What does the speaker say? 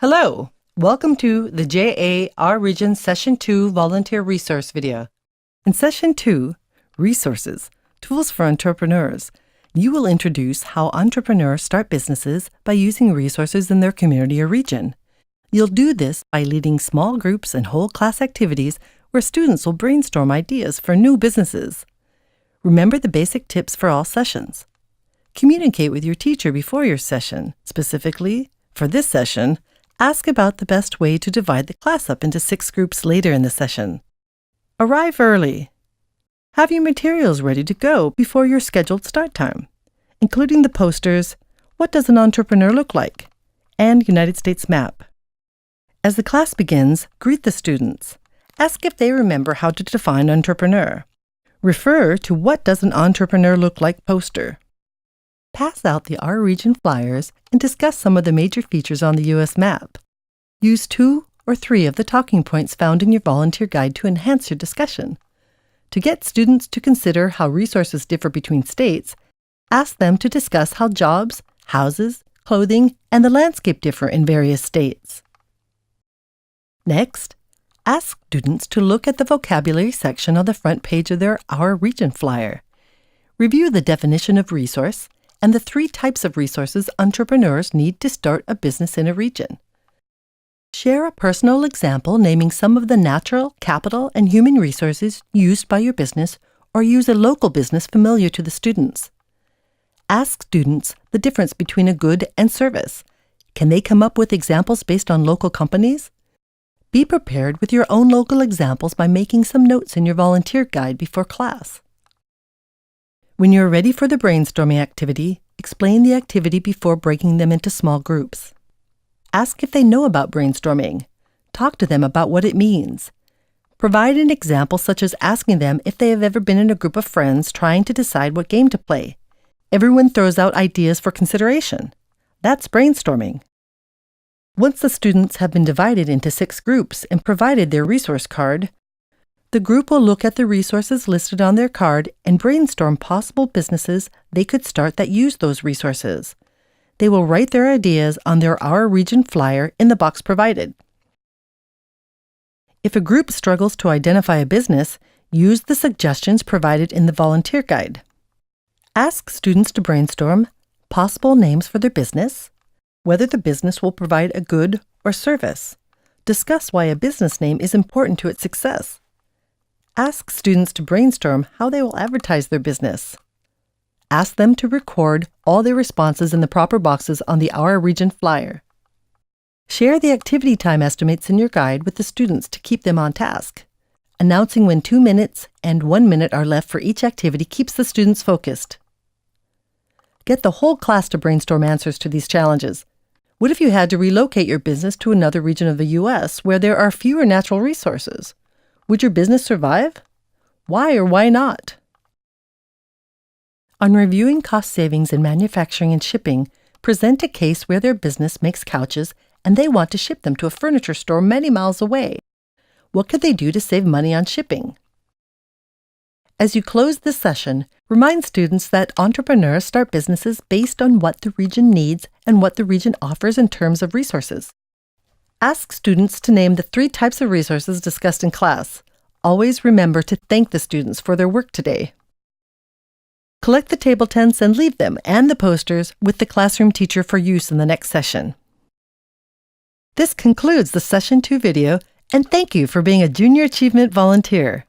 Hello, welcome to the JAR Region Session 2 Volunteer Resource video. In Session 2, Resources, Tools for Entrepreneurs, you will introduce how entrepreneurs start businesses by using resources in their community or region. You'll do this by leading small groups and whole class activities where students will brainstorm ideas for new businesses. Remember the basic tips for all sessions. Communicate with your teacher before your session. Specifically, for this session, ask about the best way to divide the class up into 6 groups later in the session. Arrive early. Have your materials ready to go before your scheduled start time, including the posters, What Does an Entrepreneur Look Like? And United States Map. As the class begins, greet the students. Ask if they remember how to define entrepreneur. Refer to What Does an Entrepreneur Look Like poster. Pass out the Our Region flyers and discuss some of the major features on the U.S. map. Use 2 or 3 of the talking points found in your volunteer guide to enhance your discussion. To get students to consider how resources differ between states, ask them to discuss how jobs, houses, clothing, and the landscape differ in various states. Next, ask students to look at the vocabulary section on the front page of their Our Region flyer. Review the definition of resource and the 3 types of resources entrepreneurs need to start a business in a region. Share a personal example naming some of the natural, capital, and human resources used by your business, or use a local business familiar to the students. Ask students the difference between a good and service. Can they come up with examples based on local companies? Be prepared with your own local examples by making some notes in your volunteer guide before class. When you're ready for the brainstorming activity, explain the activity before breaking them into small groups. Ask if they know about brainstorming. Talk to them about what it means. Provide an example such as asking them if they have ever been in a group of friends trying to decide what game to play. Everyone throws out ideas for consideration. That's brainstorming. Once the students have been divided into 6 groups and provided their resource card, the group will look at the resources listed on their card and brainstorm possible businesses they could start that use those resources. They will write their ideas on their Our Region flyer in the box provided. If a group struggles to identify a business, use the suggestions provided in the volunteer guide. Ask students to brainstorm possible names for their business, whether the business will provide a good or service. Discuss why a business name is important to its success. Ask students to brainstorm how they will advertise their business. Ask them to record all their responses in the proper boxes on the Our Region flyer. Share the activity time estimates in your guide with the students to keep them on task. Announcing when 2 minutes and 1 minute are left for each activity keeps the students focused. Get the whole class to brainstorm answers to these challenges. What if you had to relocate your business to another region of the U.S. where there are fewer natural resources? Would your business survive? Why or why not? On reviewing cost savings in manufacturing and shipping, present a case where their business makes couches and they want to ship them to a furniture store many miles away. What could they do to save money on shipping? As you close this session, remind students that entrepreneurs start businesses based on what the region needs and what the region offers in terms of resources. Ask students to name the 3 types of resources discussed in class. Always remember to thank the students for their work today. Collect the table tents and leave them and the posters with the classroom teacher for use in the next session. This concludes the Session 2 video, and thank you for being a Junior Achievement volunteer.